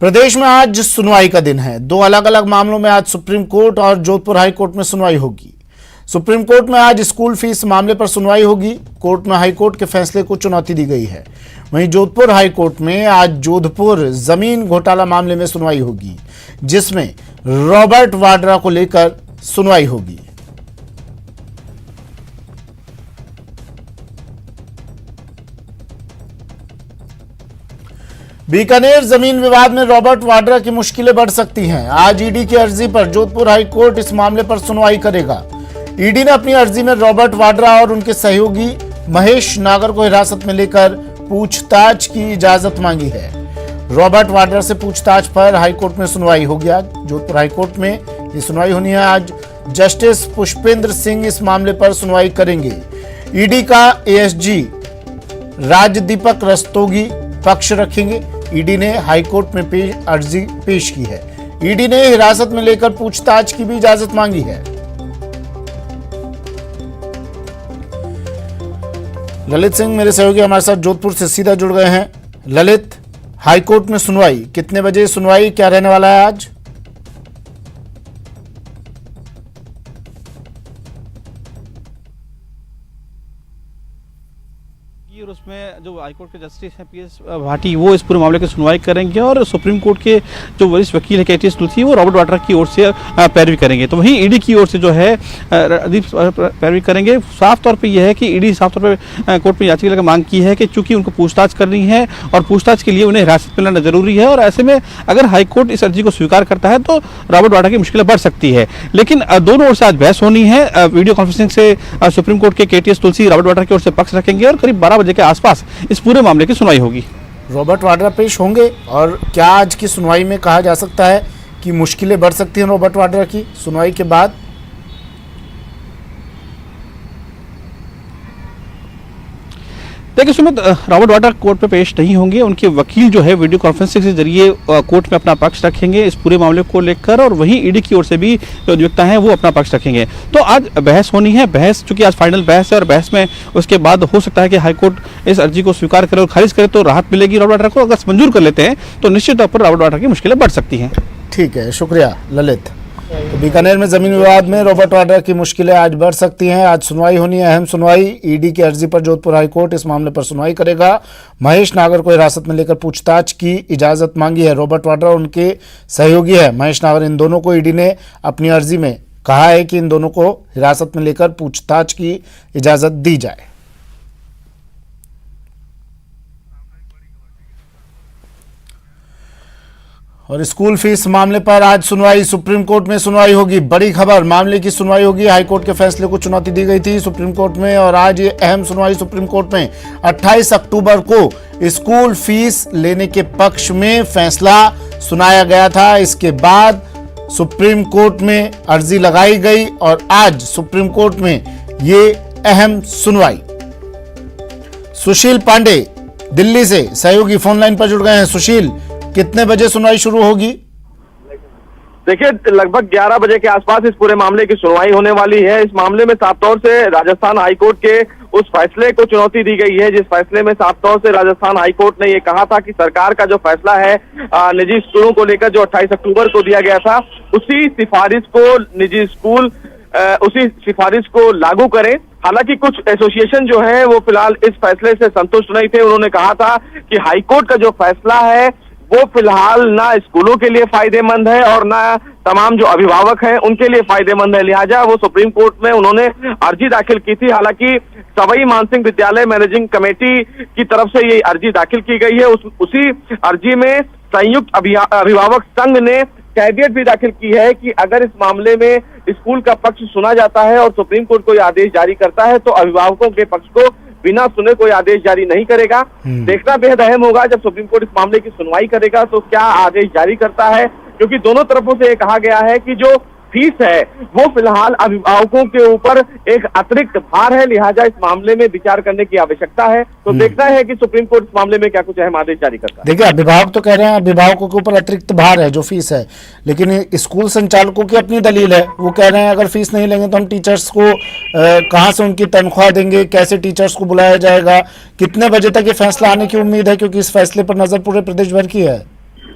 प्रदेश में आज सुनवाई का दिन है। दो अलग अलग मामलों में आज सुप्रीम कोर्ट और जोधपुर हाई कोर्ट में सुनवाई होगी। सुप्रीम कोर्ट में आज स्कूल फीस मामले पर सुनवाई होगी। कोर्ट में हाई कोर्ट के फैसले को चुनौती दी गई है। वहीं जोधपुर हाई कोर्ट में आज जोधपुर जमीन घोटाला मामले में सुनवाई होगी, जिसमें रॉबर्ट वाड्रा को लेकर सुनवाई होगी। बीकानेर जमीन विवाद में रॉबर्ट वाड्रा की मुश्किलें बढ़ सकती हैं। आज ईडी की अर्जी पर जोधपुर हाई कोर्ट इस मामले पर सुनवाई करेगा। ईडी ने अपनी अर्जी में रॉबर्ट वाड्रा और उनके सहयोगी महेश नागर को हिरासत में लेकर पूछताछ की इजाजत मांगी है। रॉबर्ट वाड्रा से पूछताछ पर हाई कोर्ट में सुनवाई होगी। आज जोधपुर हाई कोर्ट में ये सुनवाई होनी है। आज जस्टिस पुष्पेंद्र सिंह इस मामले पर सुनवाई करेंगे। ईडी का एएसजी राजदीपक रस्तोगी पक्ष रखेंगे। ईडी ने हाईकोर्ट में अर्जी पेश की है। ईडी ने हिरासत में लेकर पूछताछ की भी इजाजत मांगी है। ललित सिंह मेरे सहयोगी हमारे साथ जोधपुर से सीधा जुड़ गए हैं। ललित, हाईकोर्ट में सुनवाई कितने बजे सुनवाई क्या रहने वाला है आज? और उसमें जो हाईकोर्ट के जस्टिस हैं पीएस भाटी, वो इस पूरे मामले की सुनवाई करेंगे और सुप्रीम कोर्ट के जो वरिष्ठ वकील है केटीएस तुलसी, वो रॉबर्ट वाड्रा की ओर से पैरवी करेंगे। तो वहीं ईडी की ओर से जो है राजदीप पैरवी करेंगे। साफ तौर पे यह है कि ईडी साफ तौर पे कोर्ट में याचिका लेकर मांग की है कि चूंकि उनको पूछताछ करनी है और पूछताछ के लिए उन्हें हिरासत में लेना जरूरी है, और ऐसे में अगर हाईकोर्ट इस अर्जी को स्वीकार करता है तो रॉबर्ट वाड्रा की मुश्किलें बढ़ सकती है। लेकिन दोनों ओर से आज बहस होनी है। वीडियो कॉन्फ्रेंसिंग से सुप्रीम कोर्ट के केटीएस तुलसी रॉबर्ट वाड्रा की ओर से पक्ष रखेंगे और करीब 12 बजे के आसपास इस पूरे मामले की सुनवाई होगी। रॉबर्ट वाड्रा पेश होंगे, और क्या आज की सुनवाई में कहा जा सकता है कि मुश्किलें बढ़ सकती हैं रॉबर्ट वाड्रा की सुनवाई के बाद? देखिए सुमित, रॉबर्ट वाड्रा कोर्ट पे पेश नहीं होंगे। उनके वकील जो है वीडियो कॉन्फ्रेंसिंग के जरिए कोर्ट में अपना पक्ष रखेंगे इस पूरे मामले को लेकर, और वहीं ईडी की ओर से भी जो अधिवक्ता हैं वो अपना पक्ष रखेंगे। तो आज बहस होनी है। बहस चूंकि आज फाइनल बहस है, और बहस में उसके बाद हो सकता है कि हाईकोर्ट इस अर्जी को स्वीकार करे और खारिज करे तो राहत मिलेगी रॉबर्ट वाड्रा को। अगर मंजूर कर लेते हैं तो निश्चित तौर पर रॉबर्ट वाड्रा की मुश्किलें बढ़ सकती हैं। ठीक है, शुक्रिया ललित। तो बीकानेर में जमीन विवाद में रॉबर्ट वाड्रा की मुश्किलें आज बढ़ सकती हैं। आज सुनवाई होनी है, अहम सुनवाई। ईडी की अर्जी पर जोधपुर हाईकोर्ट इस मामले पर सुनवाई करेगा। महेश नागर को हिरासत में लेकर पूछताछ की इजाजत मांगी है। रॉबर्ट वाड्रा और उनके सहयोगी है महेश नागर, इन दोनों को ईडी ने अपनी अर्जी में कहा है कि इन दोनों को हिरासत में लेकर पूछताछ की इजाजत दी जाए। और स्कूल फीस मामले पर आज सुनवाई सुप्रीम कोर्ट में सुनवाई होगी। बड़ी खबर, मामले की सुनवाई होगी। हाईकोर्ट के फैसले को चुनौती दी गई थी सुप्रीम कोर्ट में, और आज ये अहम सुनवाई सुप्रीम कोर्ट में 28 अक्टूबर को स्कूल फीस लेने के पक्ष में फैसला सुनाया गया था। इसके बाद सुप्रीम कोर्ट में अर्जी लगाई गई और आज सुप्रीम कोर्ट में ये अहम सुनवाई। सुशील पांडे दिल्ली से सहयोगी फोन लाइन पर जुड़ गए हैं। सुशील, कितने बजे सुनवाई शुरू होगी? देखिए, लगभग 11 बजे के आसपास इस पूरे मामले की सुनवाई होने वाली है। इस मामले में साफ तौर से राजस्थान हाईकोर्ट के उस फैसले को चुनौती दी गई है, जिस फैसले में साफ तौर से राजस्थान हाईकोर्ट ने ये कहा था कि सरकार का जो फैसला है निजी स्कूलों को लेकर, जो 28 अक्टूबर को दिया गया था, उसी सिफारिश को निजी स्कूल उसी सिफारिश को लागू करें। हालांकि कुछ एसोसिएशन जो है वो फिलहाल इस फैसले से संतुष्ट नहीं थे। उन्होंने कहा था कि हाईकोर्ट का जो फैसला है वो फिलहाल ना स्कूलों के लिए फायदेमंद है और ना तमाम जो अभिभावक हैं उनके लिए फायदेमंद है। लिहाजा वो सुप्रीम कोर्ट में उन्होंने अर्जी दाखिल की थी। हालांकि सवाई मानसिंह विद्यालय मैनेजिंग कमेटी की तरफ से ये अर्जी दाखिल की गई है। उसी अर्जी में संयुक्त अभिभावक संघ ने कैवियट भी दाखिल की है कि अगर इस मामले में स्कूल का पक्ष सुना जाता है और सुप्रीम कोर्ट कोई आदेश जारी करता है तो अभिभावकों के पक्ष को बिना सुने कोई आदेश जारी नहीं करेगा। देखना बेहद अहम होगा जब सुप्रीम कोर्ट इस मामले की सुनवाई करेगा तो क्या आदेश जारी करता है, क्योंकि दोनों तरफों से ये कहा गया है कि जो फीस है वो फिलहाल अभिभावकों के ऊपर एक अतिरिक्त भार है। लिहाजा इस मामले में विचार करने की आवश्यकता है। तो देखना है कि सुप्रीम कोर्ट इस मामले में क्या कुछ अहम आदेश जारी करता है। देखिए, अभिभावक तो कह रहे हैं अभिभावकों के ऊपर अतिरिक्त भार है जो फीस है, लेकिन स्कूल संचालकों की अपनी दलील है। वो कह रहे हैं अगर फीस नहीं लेंगे तो हम टीचर्स को कहाँ से उनकी तनख्वाह देंगे, कैसे टीचर्स को बुलाया जाएगा, कितने बजे तक ये फैसला आने की उम्मीद है, क्योंकि इस फैसले पर नजर पूरे प्रदेश भर की है।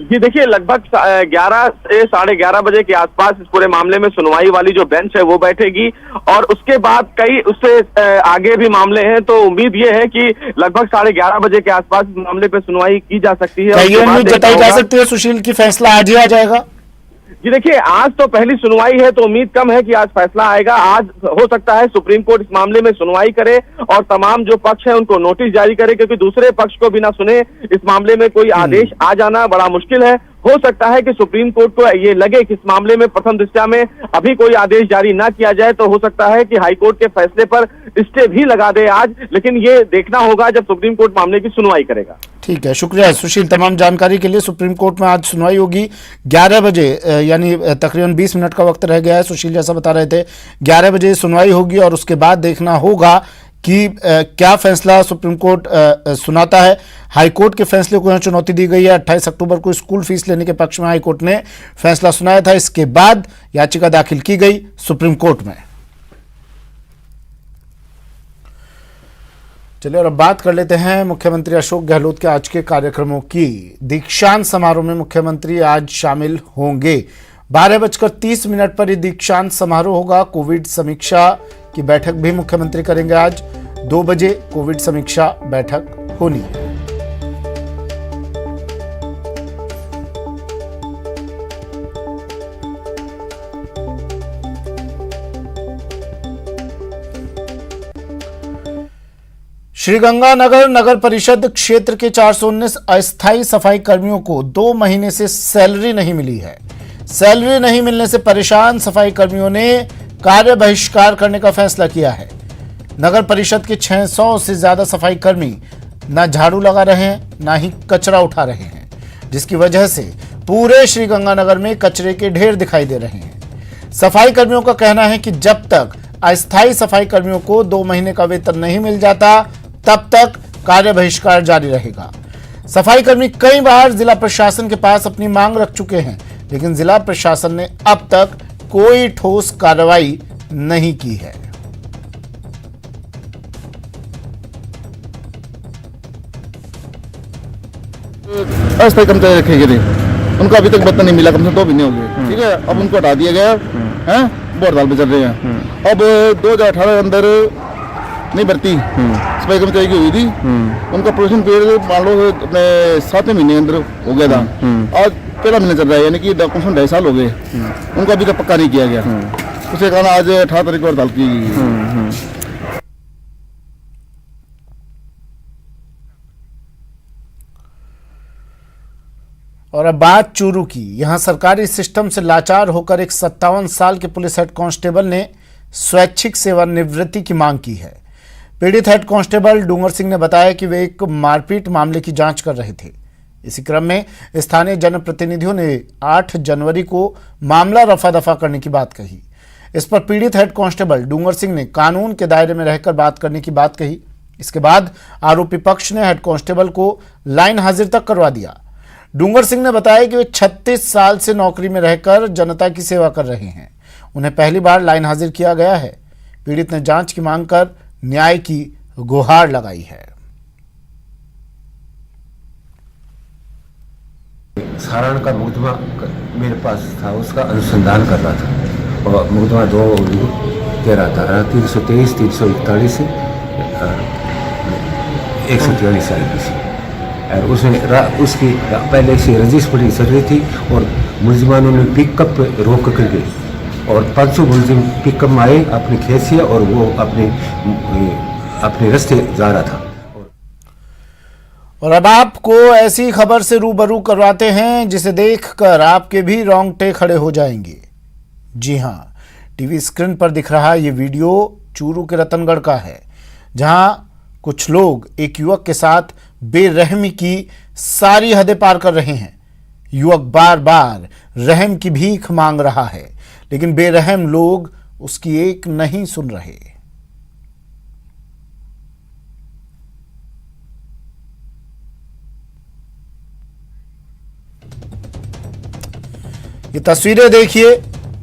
जी देखिए, लगभग 11 से 11:30 बजे के आसपास इस पूरे मामले में सुनवाई वाली जो बेंच है वो बैठेगी और उसके बाद कई उससे आगे भी मामले हैं, तो उम्मीद ये है कि लगभग 11:30 बजे के आसपास इस मामले पे सुनवाई की जा सकती है। ये उम्मीद जताई जा सकती है सुशील की फैसला आज ही आ जाएगा? जी देखिए, आज तो पहली सुनवाई है तो उम्मीद कम है कि आज फैसला आएगा। आज हो सकता है सुप्रीम कोर्ट इस मामले में सुनवाई करे और तमाम जो पक्ष है उनको नोटिस जारी करे, क्योंकि दूसरे पक्ष को बिना सुने इस मामले में कोई आदेश आ जाना बड़ा मुश्किल है। हो सकता है कि सुप्रीम कोर्ट को ये लगे कि इस मामले में प्रथम दृष्टया में अभी कोई आदेश जारी ना किया जाए, तो हो सकता है कि हाईकोर्ट के फैसले पर स्टे भी लगा दे आज, लेकिन ये देखना होगा जब सुप्रीम कोर्ट मामले की सुनवाई करेगा। ठीक है, शुक्रिया सुशील तमाम जानकारी के लिए। सुप्रीम कोर्ट में आज सुनवाई होगी 11 बजे, यानी तकरीबन 20 मिनट का वक्त रह गया है। सुशील जैसा बता रहे थे 11 बजे सुनवाई होगी और उसके बाद देखना होगा कि क्या फैसला सुप्रीम कोर्ट सुनाता है। हाईकोर्ट के फैसले को यहाँ चुनौती दी गई है। 28 अक्टूबर को स्कूल फीस लेने के पक्ष में हाईकोर्ट ने फैसला सुनाया था। इसके बाद याचिका दाखिल की गई सुप्रीम कोर्ट में। चलिए और अब बात कर लेते हैं मुख्यमंत्री अशोक गहलोत के आज के कार्यक्रमों की। दीक्षांत समारोह में मुख्यमंत्री आज शामिल होंगे। 12:30 पर यह दीक्षांत समारोह होगा। कोविड समीक्षा की बैठक भी मुख्यमंत्री करेंगे। आज 2 बजे कोविड समीक्षा बैठक होनी है। श्रीगंगानगर नगर परिषद क्षेत्र के 419 अस्थायी सफाई कर्मियों को 2 महीने से सैलरी नहीं मिली है। सैलरी नहीं मिलने से परेशान सफाई कर्मियों ने कार्य बहिष्कार करने का फैसला किया है। नगर परिषद के 600 से ज्यादा सफाई कर्मी न झाड़ू लगा रहे हैं, न ही कचरा उठा रहे हैं, जिसकी वजह से पूरे श्रीगंगानगर में कचरे के ढेर दिखाई दे रहे हैं। सफाई कर्मियों का कहना है कि जब तक अस्थायी सफाई कर्मियों को 2 महीने का वेतन नहीं मिल जाता तब तक कार्य बहिष्कार जारी रहेगा। सफाई कर्मी कई बार जिला प्रशासन के पास अपनी मांग रख चुके हैं, लेकिन जिला प्रशासन ने अब तक कोई ठोस कार्रवाई नहीं की है। अस्थायी कर्मचारी रखे गए थे, उनको अभी तक वेतन नहीं मिला, कम से 2 महीने हो गए। ठीक है, अब उनको हटा दिया गया है, वो हड़ताल पे चल रहे हैं। अब 2018 के अंदर नहीं भर्ती सफाई कर्मचारी की हुई थी, उनका प्रोबेशन पीरियड मान लो अपने 7वें महीने के अंदर हो गया था। आज पहला महीना चल रहा है, यानी कि डॉक्यूमेंट 2.5 साल हो गए, उनको अभी तक पक्का नहीं किया गया। उसके कारण आज 18 तारीख को हड़ताल की गई। और अब बात चूरू की। यहां सरकारी सिस्टम से लाचार होकर एक 57 साल के पुलिस हेड कांस्टेबल ने स्वैच्छिक सेवानिवृत्ति की मांग की है। पीड़ित हेड कांस्टेबल डूंगर सिंह ने बताया कि वे एक मारपीट मामले की जांच कर रहे थे। इसी क्रम में स्थानीय जनप्रतिनिधियों ने 8 जनवरी को मामला रफा दफा करने की बात कही। इस पर पीड़ित हेड कांस्टेबल डूंगर सिंह ने कानून के दायरे में रहकर बात करने की बात कही। इसके बाद आरोपी पक्ष ने हेड कांस्टेबल को लाइन हाजिर तक करवा दिया। डूंगर सिंह ने बताया कि वे 36 साल से नौकरी में रहकर जनता की सेवा कर रहे हैं। उन्हें पहली बार लाइन हाजिर किया गया है। पीड़ित ने जांच की मांग कर न्याय की गुहार लगाई है। सारण का मुकदमा मेरे पास था, उसका अनुसंधान कर रहा था और मुकदमा 2 कह रहा था 323, 341 143 IPC। और उसमें उसकी पहले से रजिस्ट्री चल रही थी और मुलजिमानों ने पिकअप रोक कर गए और 500 मुलजिम पिकअप में आए अपने खेत से और वो अपने रास्ते जा रहा था। और अब आपको ऐसी खबर से रूबरू करवाते हैं जिसे देखकर आपके भी रोंगटे खड़े हो जाएंगे। जी हां, टीवी स्क्रीन पर दिख रहा ये वीडियो चूरू के रतनगढ़ का है, जहां कुछ लोग एक युवक के साथ बेरहमी की सारी हदें पार कर रहे हैं। युवक बार बार रहम की भीख मांग रहा है, लेकिन बेरहम लोग उसकी एक नहीं सुन रहे। ये तस्वीरें देखिए।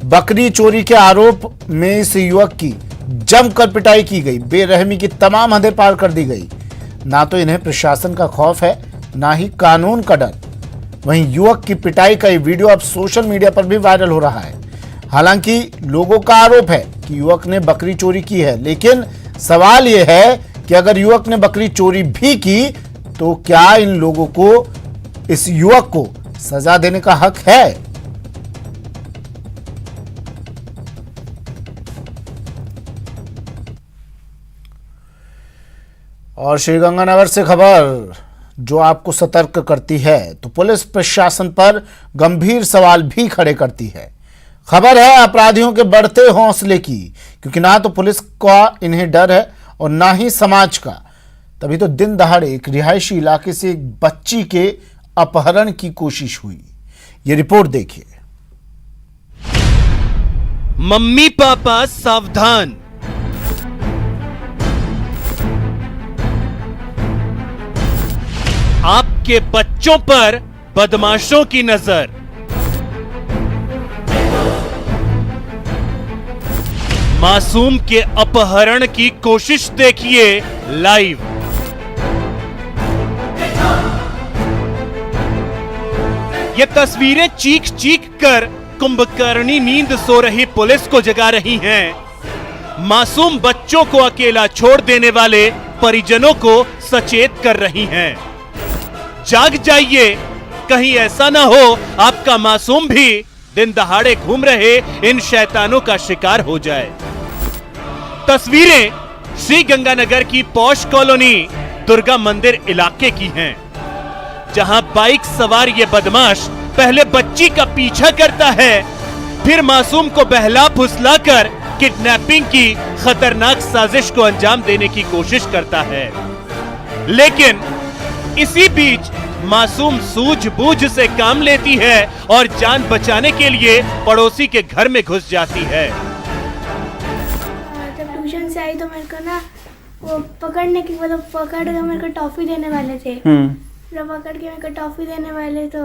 बकरी चोरी के आरोप में इस युवक की जमकर पिटाई की गई। बेरहमी की तमाम हदें पार कर दी गई। ना तो इन्हें प्रशासन का खौफ है, ना ही कानून का डर। वहीं युवक की पिटाई का ये वीडियो अब सोशल मीडिया पर भी वायरल हो रहा है। हालांकि लोगों का आरोप है कि युवक ने बकरी चोरी की है, लेकिन सवाल यह है कि अगर युवक ने बकरी चोरी भी की तो क्या इन लोगों को, इस युवक को सजा देने का हक है? और श्रीगंगानगर से खबर जो आपको सतर्क करती है तो पुलिस प्रशासन पर गंभीर सवाल भी खड़े करती है। खबर है अपराधियों के बढ़ते हौसले की, क्योंकि ना तो पुलिस का इन्हें डर है और ना ही समाज का। तभी तो दिन दहाड़े एक रिहायशी इलाके से एक बच्ची के अपहरण की कोशिश हुई। ये रिपोर्ट देखिए। मम्मी पापा सावधान, आपके बच्चों पर बदमाशों की नजर। मासूम के अपहरण की कोशिश देखिए लाइव। ये तस्वीरें चीख चीख कर कुंभकर्णी नींद सो रही पुलिस को जगा रही हैं। मासूम बच्चों को अकेला छोड़ देने वाले परिजनों को सचेत कर रही हैं। जाग जाइए, कहीं ऐसा ना हो आपका मासूम भी दिन दहाड़े घूम रहे इन शैतानों का शिकार हो जाए। तस्वीरें श्री गंगानगर की पॉश कॉलोनी दुर्गा मंदिर इलाके की हैं, जहां बाइक सवार ये बदमाश पहले बच्ची का पीछा करता है, फिर मासूम को बहला फुसलाकर किडनैपिंग की खतरनाक साजिश को अंजाम देने की कोशिश करता है। लेकिन इसी बीच मासूम सूझबूझ से काम लेती है और जान बचाने के लिए पड़ोसी के घर में घुस जाती है। जब ट्यूशन से आई तो मेरे को ना वो पकड़ने की मतलब पकड़ के मेरे को टॉफी देने वाले थे। जब पकड़ के मेरे को टॉफी देने वाले तो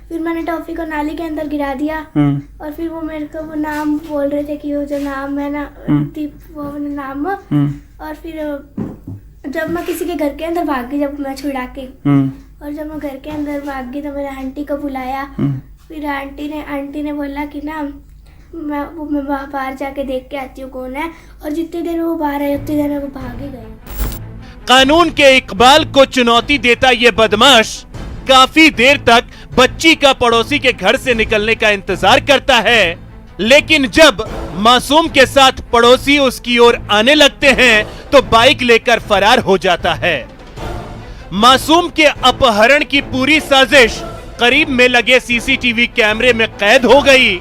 फिर मैंने टॉफी को नाली के अंदर गिरा दिया। और फिर वो मेरे को वो नाम बोल रहे थे कि वो जो नाम है ना वो नाम। और फिर जब मैं किसी के घर के अंदर भाग गई, जब मैं छुड़ा के, और जब मैं घर के अंदर भाग गई तो मेरे आंटी को बुलाया। फिर आंटी ने बोला कि ना मैं बाहर जाके देख के आती हूँ कौन है। और जितनी देर वो बाहर आए उतनी देर में वो भाग ही गए। कानून के इकबाल को चुनौती देता ये बदमाश काफी देर तक बच्ची का पड़ोसी के घर से निकलने का इंतजार करता है, लेकिन जब मासूम के साथ पड़ोसी उसकी ओर आने लगते हैं तो बाइक लेकर फरार हो जाता है। मासूम के अपहरण की पूरी साजिश करीब में लगे सीसीटीवी कैमरे में कैद हो गई।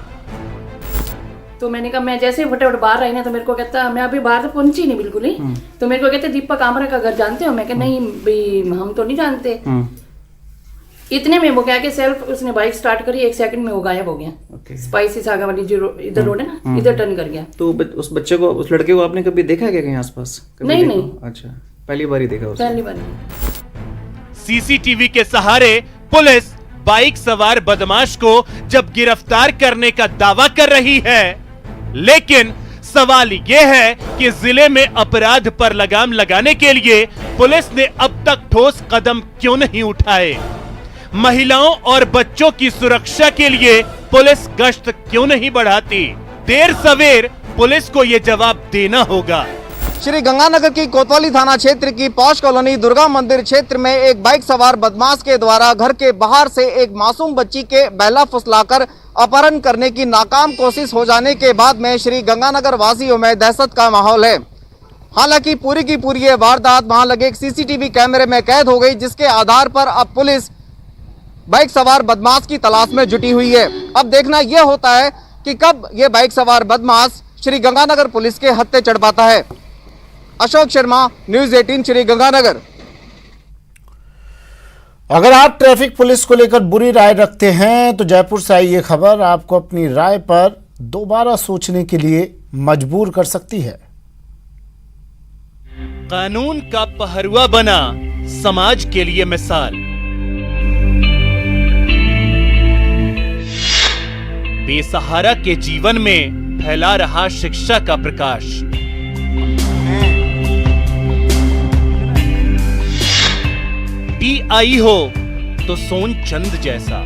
तो मैंने कहा, मैं जैसे फटाफट बाहर आई ना तो मेरे को कहता, मैं अभी बाहर तो पहुंची नहीं बिल्कुल ही। तो मेरे को कहते दीपक कामरा का घर जानते हो? मैं कहा नहीं भाई हम तो नहीं जानते। इतने में वो क्या कि सेल्फ उसने बाइक स्टार्ट करी, 1 सेकंड में वो गायब हो गया। स्पाइसी सागा वाली जो इधर रोड है ना, इधर टर्न कर गया। तो उस बच्चे को, उस लड़के को आपने कभी देखा क्या कहीं आसपास? नहीं। अच्छा, पहली बार ही देखा उसको? पहली बार। सीसीटीवी के सहारे पुलिस बाइक सवार बदमाश को जब गिरफ्तार करने का दावा कर रही है, लेकिन सवाल यह है कि जिले में अपराध पर लगाम लगाने के लिए पुलिस ने अब तक ठोस कदम क्यों नहीं उठाए? महिलाओं और बच्चों की सुरक्षा के लिए पुलिस गश्त क्यों नहीं बढ़ाती? देर सवेर पुलिस को यह जवाब देना होगा। श्री गंगानगर की कोतवाली थाना क्षेत्र की पॉश कॉलोनी दुर्गा मंदिर क्षेत्र में एक बाइक सवार बदमाश के द्वारा घर के बाहर से एक मासूम बच्ची के बहला फुसलाकर अपहरण करने की नाकाम कोशिश हो जाने के बाद में श्री गंगानगर वासियों में दहशत का माहौल है। हालांकि पूरी की पूरी ये वारदात वहां लगे एक सीसीटीवी कैमरे में कैद हो गई, जिसके आधार पर अब पुलिस बाइक सवार बदमाश की तलाश में जुटी हुई है। अब देखना यह होता है कि कब ये बाइक सवार बदमाश श्री गंगानगर पुलिस के हत्थे चढ़ पाता है। अशोक शर्मा, न्यूज़ 18 श्री गंगानगर। अगर आप ट्रैफिक पुलिस को लेकर बुरी राय रखते हैं तो जयपुर से आई ये खबर आपको अपनी राय पर दोबारा सोचने के लिए मजबूर कर सकती है। कानून का पहरुआ बना समाज के लिए मिसाल। बेसहारा के जीवन में फैला रहा शिक्षा का प्रकाश। टीआई हो तो सोन चंद जैसा,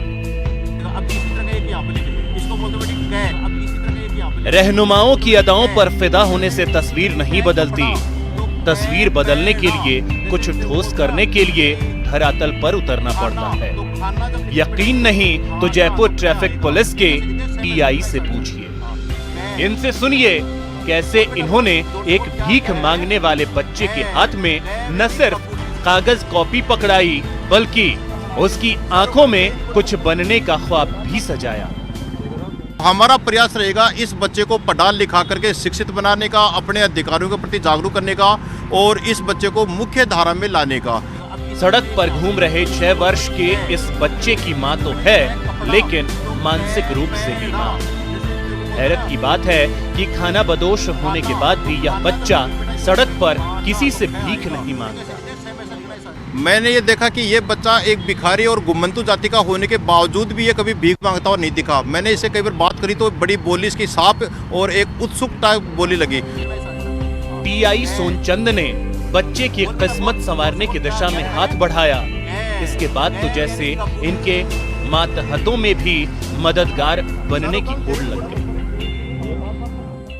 रहनुमाओं की अदाओं पर फिदा होने से तस्वीर नहीं बदलती। तस्वीर बदलने के लिए, कुछ ठोस करने के लिए धरातल पर उतरना पड़ता है। यकीन नहीं तो जयपुर ट्रैफिक पुलिस के टीआई से पूछिए। इनसे सुनिए कैसे इन्होंने एक भीख मांगने वाले बच्चे के हाथ में न सिर्फ कागज कॉपी पकड़ाई, बल्कि उसकी आंखों में कुछ बनने का ख्वाब भी सजाया। हमारा प्रयास रहेगा इस बच्चे को पढ़ा लिखा करके शिक्षित बनाने का, अपने अधिकारों के प्रति जागरूक करने का और इस बच्चे को मुख्य धारा में लाने का। सड़क पर घूम रहे 6 वर्ष के इस बच्चे की मां तो है, लेकिन मानसिक रूप से बीमार। हैरत की बात है कि खाना बदोश होने के बाद भी यह बच्चा सड़क पर किसी से भीख नहीं मांगता। मैंने ये देखा कि ये बच्चा एक भिखारी और गुम्मंतु जाति का होने के बावजूद भी ये कभी भीख मांगता हुआ नहीं दिखा। मैंने इससे कई बार बात करी तो बड़ी बोली इसकी साफ और एक उत्सुक टाइप बोली लगी। टीआई सोनचंद ने बच्चे की किस्मत संवारने की दिशा में हाथ बढ़ाया। इसके बाद तो जैसे इनके मातहतों में भी मददगार बनने की होड़ लग गई।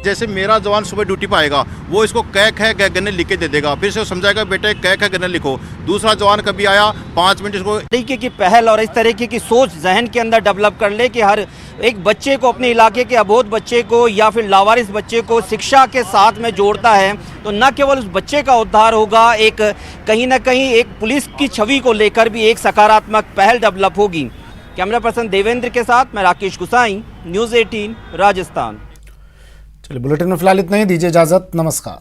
जैसे मेरा जवान सुबह ड्यूटी पर आएगा, वो इसको कै ख गन्ने लिख के दे देगा, फिर से समझाएगा बेटे कै ख गन्ने लिखो। दूसरा जवान कभी आया 5 मिनट इसको तरीके की पहल और इस तरीके की सोच जहन के अंदर डेवलप कर ले कि हर एक बच्चे को, अपने इलाके के अबोध बच्चे को या फिर लावारिस बच्चे को शिक्षा के साथ में जोड़ता है, तो न केवल उस बच्चे का उद्धार होगा, एक कहीं ना कहीं एक पुलिस की छवि को लेकर भी एक सकारात्मक पहल डेवलप होगी। कैमरा पर्सन देवेंद्र के साथ मैं राकेश गुसाई, न्यूज़ 18 राजस्थान। चलिए बुलेटिन में फिलहाल इतना ही, दीजिए इजाजत, नमस्कार।